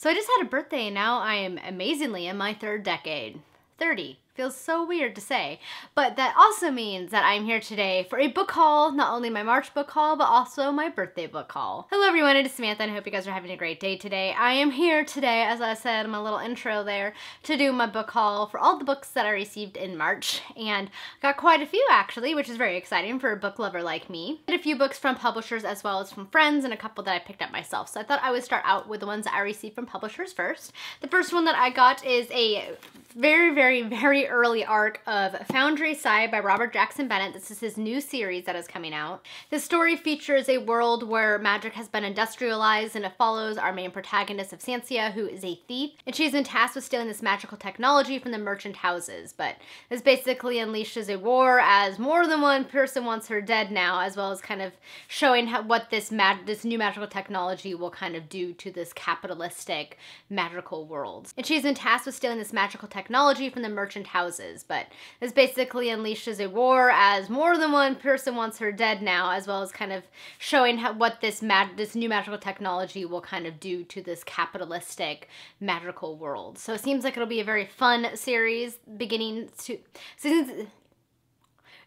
So I just had a birthday and now I am amazingly in my third decade. 30. Feels so weird to say, but that also means that I'm here today for a book haul, not only my March book haul, but also my birthday book haul. Hello everyone, it is Samantha and I hope you guys are having a great day today. I am here today, as I said in my little intro there, to do my book haul for all the books that I received in March, and got quite a few actually, which is very exciting for a book lover like me. I had a few books from publishers as well as from friends and a couple that I picked up myself, so I thought I would start out with the ones that I received from publishers first. The first one that I got is a very early arc of Foundry by Robert Jackson Bennett. This is his new series that is coming out. The story features a world where magic has been industrialized, and it follows our main protagonist of Sansia, who is a thief, and she's been tasked with stealing this magical technology from the merchant houses. But this basically unleashes a war as more than one person wants her dead now, as well as kind of showing what this new magical technology will kind of do to this capitalistic magical world. And she's been tasked with stealing this magical technology from the merchant houses, but this basically unleashes a war as more than one person wants her dead now, as well as kind of showing what this new magical technology will kind of do to this capitalistic magical world. So it seems like it'll be a very fun series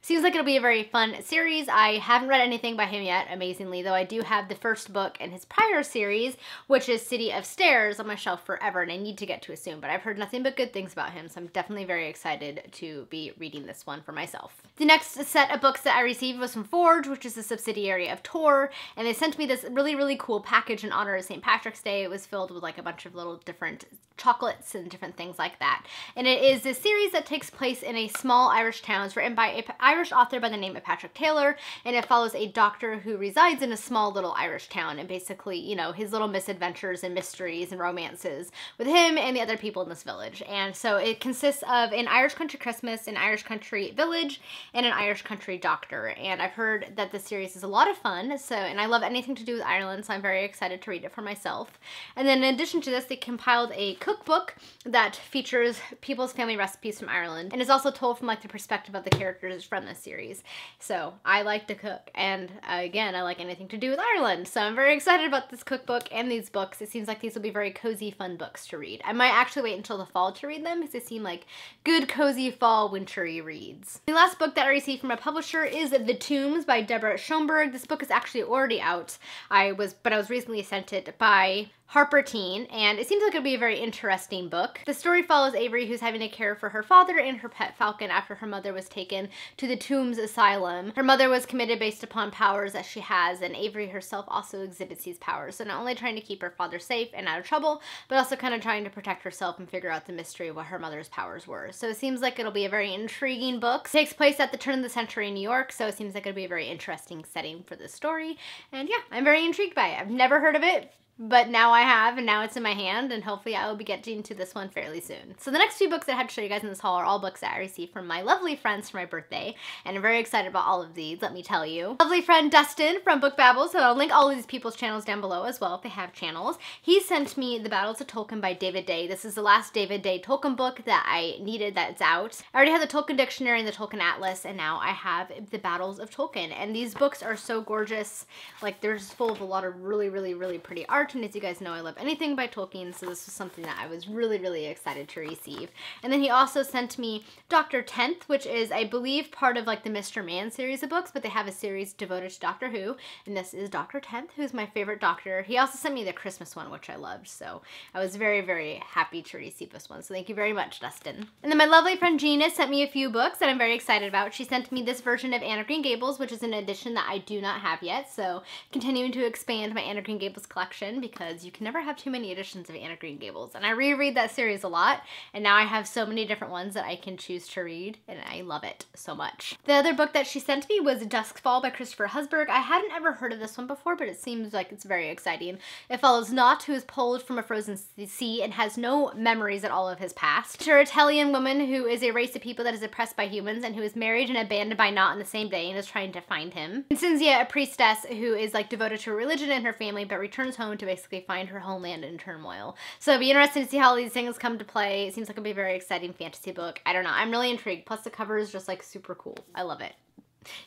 Seems like it'll be a very fun series. I haven't read anything by him yet, amazingly, though I do have the first book in his prior series, which is City of Stairs, on my shelf forever, and I need to get to it soon, but I've heard nothing but good things about him, so I'm definitely very excited to be reading this one for myself. The next set of books that I received was from Forge, which is a subsidiary of Tor, and they sent me this really cool package in honor of St. Patrick's Day. It was filled with like a bunch of little different chocolates and different things like that. And it is a series that takes place in a small Irish town. It's written by an Irish author by the name of Patrick Taylor, and it follows a doctor who resides in a small little Irish town, and basically, you know, his little misadventures and mysteries and romances with him and the other people in this village. And so it consists of an Irish country Christmas, an Irish country village, and an Irish country doctor. And I've heard that this series is a lot of fun, and I love anything to do with Ireland, so I'm very excited to read it for myself. And then in addition to this, they compiled a cookbook that features people's family recipes from Ireland, and is also told from like the perspective of the characters from this series. So I like to cook, and again, I like anything to do with Ireland, so I'm very excited about this cookbook and these books. It seems like these will be very cozy, fun books to read. I might actually wait until the fall to read them, because they seem like good, cozy, fall, wintry reads. The last book that I received from a publisher is The Tombs by Deborah Schoenberg. This book is actually already out, but I was recently sent it by Harper Teen, and it seems like it'll be a very interesting book. The story follows Avery, who's having to care for her father and her pet falcon after her mother was taken to the Tombs Asylum. Her mother was committed based upon powers that she has, and Avery herself also exhibits these powers. So not only trying to keep her father safe and out of trouble, but also kind of trying to protect herself and figure out the mystery of what her mother's powers were. So it seems like it'll be a very intriguing book. It takes place at the turn of the century in New York, so it seems like it'll be a very interesting setting for this story. And yeah, I'm very intrigued by it. I've never heard of it, but now I have, and now it's in my hand, and hopefully I will be getting to this one fairly soon. So the next few books that I have to show you guys in this haul are all books that I received from my lovely friends for my birthday, and I'm very excited about all of these, let me tell you. Lovely friend Dustin from BookBabble, so I'll link all of these people's channels down below as well if they have channels. He sent me The Battles of Tolkien by David Day. This is the last David Day Tolkien book that I needed that's out. I already had the Tolkien Dictionary and the Tolkien Atlas, and now I have The Battles of Tolkien, and these books are so gorgeous. Like, they're just full of a lot of really pretty art, and as you guys know, I love anything by Tolkien, so this was something that I was really excited to receive. And then he also sent me Dr. Tenth, which is, I believe, part of like the Mr. Man series of books, but they have a series devoted to Doctor Who, and this is Dr. Tenth, who's my favorite doctor. He also sent me the Christmas one, which I loved, so I was very happy to receive this one, so thank you very much, Dustin. And then my lovely friend Gina sent me a few books that I'm very excited about. She sent me this version of Anne of Green Gables, which is an edition that I do not have yet, so continuing to expand my Anne of Green Gables collection, because you can never have too many editions of Anne of Green Gables, and I reread that series a lot, and now I have so many different ones that I can choose to read, and I love it so much. The other book that she sent me was Duskfall by Christopher Husberg. I hadn't ever heard of this one before, but it seems like it's very exciting. It follows Nott, who is pulled from a frozen sea and has no memories at all of his past. She's an Italian woman who is a race of people that is oppressed by humans, and who is married and abandoned by Nott on the same day and is trying to find him. And Cynthia, a priestess who is like devoted to her religion and her family, but returns home to basically find her homeland in turmoil. So it'll be interesting to see how all these things come to play. It seems like it'll be a very exciting fantasy book. I don't know. I'm really intrigued. Plus the cover is just like super cool. I love it.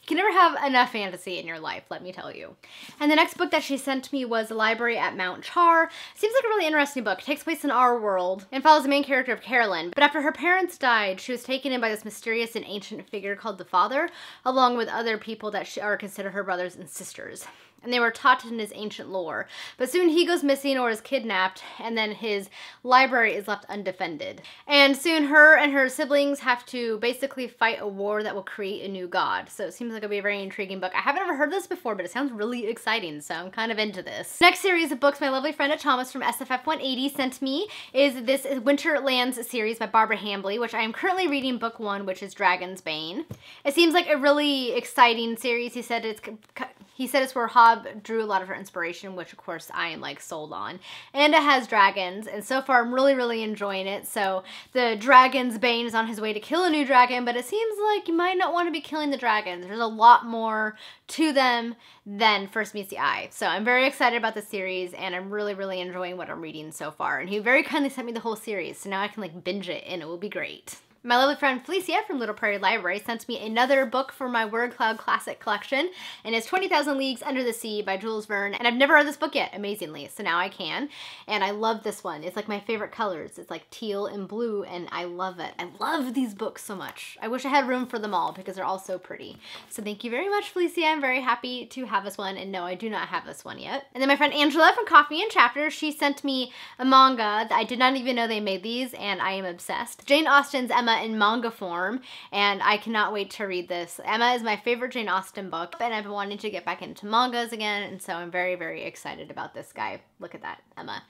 You can never have enough fantasy in your life, let me tell you. And the next book that she sent me was The Library at Mount Char. Seems like a really interesting book. It takes place in our world and follows the main character of Carolyn. But after her parents died, she was taken in by this mysterious and ancient figure called the Father, along with other people that are considered her brothers and sisters. And they were taught in his ancient lore. But soon he goes missing or is kidnapped, and then his library is left undefended. And soon her and her siblings have to basically fight a war that will create a new god. So it seems like it'll be a very intriguing book. I haven't ever heard this before, but it sounds really exciting, so I'm kind of into this. Next series of books my lovely friend at Thomas from SFF 180 sent me is this Winterlands series by Barbara Hambly, which I am currently reading book 1, which is Dragon's Bane. It seems like a really exciting series. He said it's where Hobb drew a lot of her inspiration, which of course I am like sold on. And it has dragons, and so far I'm really enjoying it. So the dragon's bane is on his way to kill a new dragon, but it seems like you might not want to be killing the dragons. There's a lot more to them than first meets the eye. So I'm very excited about the series, and I'm really enjoying what I'm reading so far. And he very kindly sent me the whole series, so now I can like binge it and it will be great. My lovely friend Felicia from Little Prairie Library sent me another book for my Word Cloud Classic collection, and it's 20,000 Leagues Under the Sea by Jules Verne, and I've never read this book yet, amazingly, so now I can, and I love this one. It's like my favorite colors. It's like teal and blue, and I love it. I love these books so much. I wish I had room for them all because they're all so pretty. So thank you very much, Felicia. I'm very happy to have this one, and no, I do not have this one yet. And then my friend Angela from Coffee and Chapters, she sent me a manga that I did not even know they made these, and I am obsessed. Jane Austen's Emma in manga form, and I cannot wait to read this. Emma is my favorite Jane Austen book, and I've been wanting to get back into mangas again, and so I'm very excited about this guy. Look at that, Emma.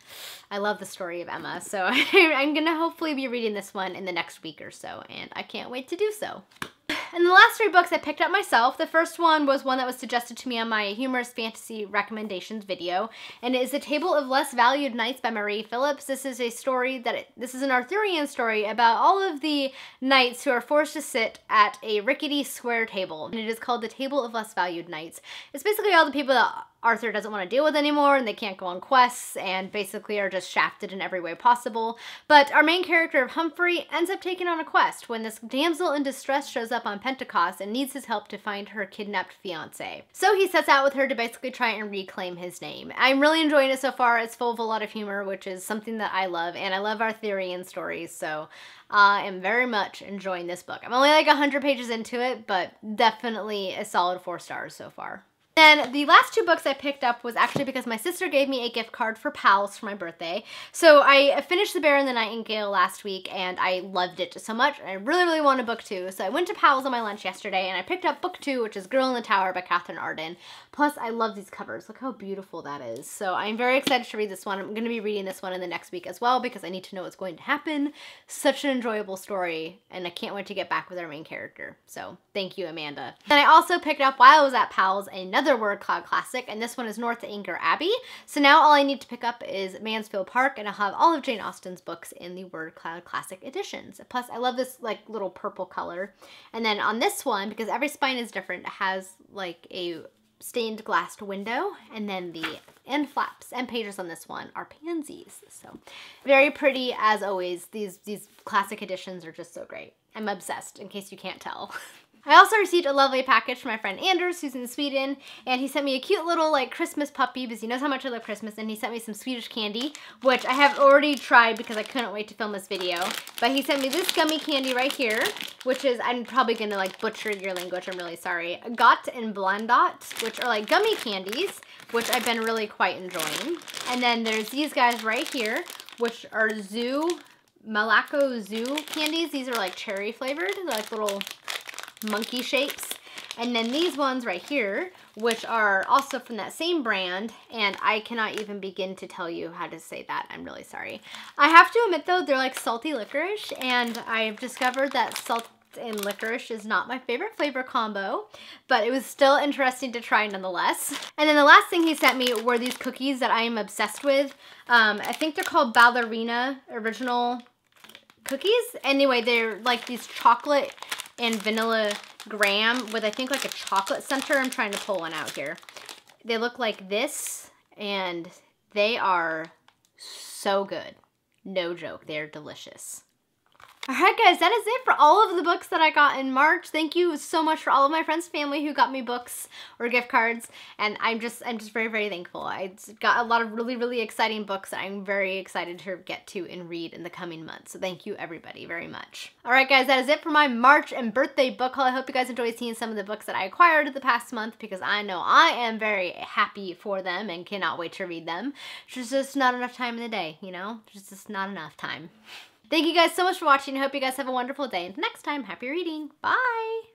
I love the story of Emma, so I'm gonna hopefully be reading this one in the next week or so, and I can't wait to do so. And the last 3 books I picked up myself. The first one was one that was suggested to me on my humorous fantasy recommendations video, and it is The Table of Less Valued Knights by Marie Phillips. This is a story this is an Arthurian story about all of the knights who are forced to sit at a rickety square table, and it is called The Table of Less Valued Knights. It's basically all the people that Arthur doesn't want to deal with anymore, and they can't go on quests, and basically are just shafted in every way possible. But our main character of Humphrey ends up taking on a quest when this damsel in distress shows up on Pentecost and needs his help to find her kidnapped fiance. So he sets out with her to basically try and reclaim his name. I'm really enjoying it so far. It's full of a lot of humor, which is something that I love, and I love Arthurian stories, so I am very much enjoying this book. I'm only like 100 pages into it, but definitely a solid 4 stars so far. Then the last 2 books I picked up was actually because my sister gave me a gift card for Pals for my birthday. So I finished The Bear and the Nightingale last week, and I loved it so much. I really wanted book 2. So I went to Pals on my lunch yesterday, and I picked up book 2, which is Girl in the Tower by Catherine Arden. Plus, I love these covers. Look how beautiful that is. So I'm very excited to read this one. I'm going to be reading this one in the next week as well because I need to know what's going to happen. Such an enjoyable story, and I can't wait to get back with our main character. So thank you, Amanda. Then I also picked up, while I was at Pals, another Word Cloud Classic, and this one is North Anchor Abbey. So now all I need to pick up is Mansfield Park, and I'll have all of Jane Austen's books in the Word Cloud Classic editions. Plus, I love this like little purple color. And then on this one, because every spine is different, it has like a stained glass window, and then the end flaps and pages on this one are pansies. So very pretty as always. These classic editions are just so great. I'm obsessed, in case you can't tell. I also received a lovely package from my friend Anders, who's in Sweden, and he sent me a cute little like Christmas puppy because he knows how much I love Christmas, and he sent me some Swedish candy, which I have already tried because I couldn't wait to film this video. But he sent me this gummy candy right here, which is, I'm probably gonna like butcher your language, I'm really sorry. Got and Blandat, which are like gummy candies, which I've been really quite enjoying. And then there's these guys right here, which are Malaco Zoo candies. These are like cherry flavored, they're like little monkey shapes. And then these ones right here, which are also from that same brand, and I cannot even begin to tell you how to say that. I'm really sorry. I have to admit though, they're like salty licorice, and I've discovered that salt and licorice is not my favorite flavor combo, but it was still interesting to try nonetheless. And then the last thing he sent me were these cookies that I am obsessed with. I think they're called Ballerina Original Cookies. Anyway, they're like these chocolate and vanilla graham with I think like a chocolate center. I'm trying to pull one out here. They look like this, and they are so good. No joke, they're delicious. Alright guys, that is it for all of the books that I got in March. Thank you so much for all of my friends and family who got me books or gift cards, and I'm just very, very thankful. I got a lot of really, really exciting books that I'm very excited to get to and read in the coming months. So thank you everybody very much. Alright guys, that is it for my March and birthday book haul. I hope you guys enjoyed seeing some of the books that I acquired the past month, because I know I am very happy for them and cannot wait to read them. There's just not enough time in the day, you know? There's just not enough time. Thank you guys so much for watching. I hope you guys have a wonderful day. Until next time, happy reading. Bye!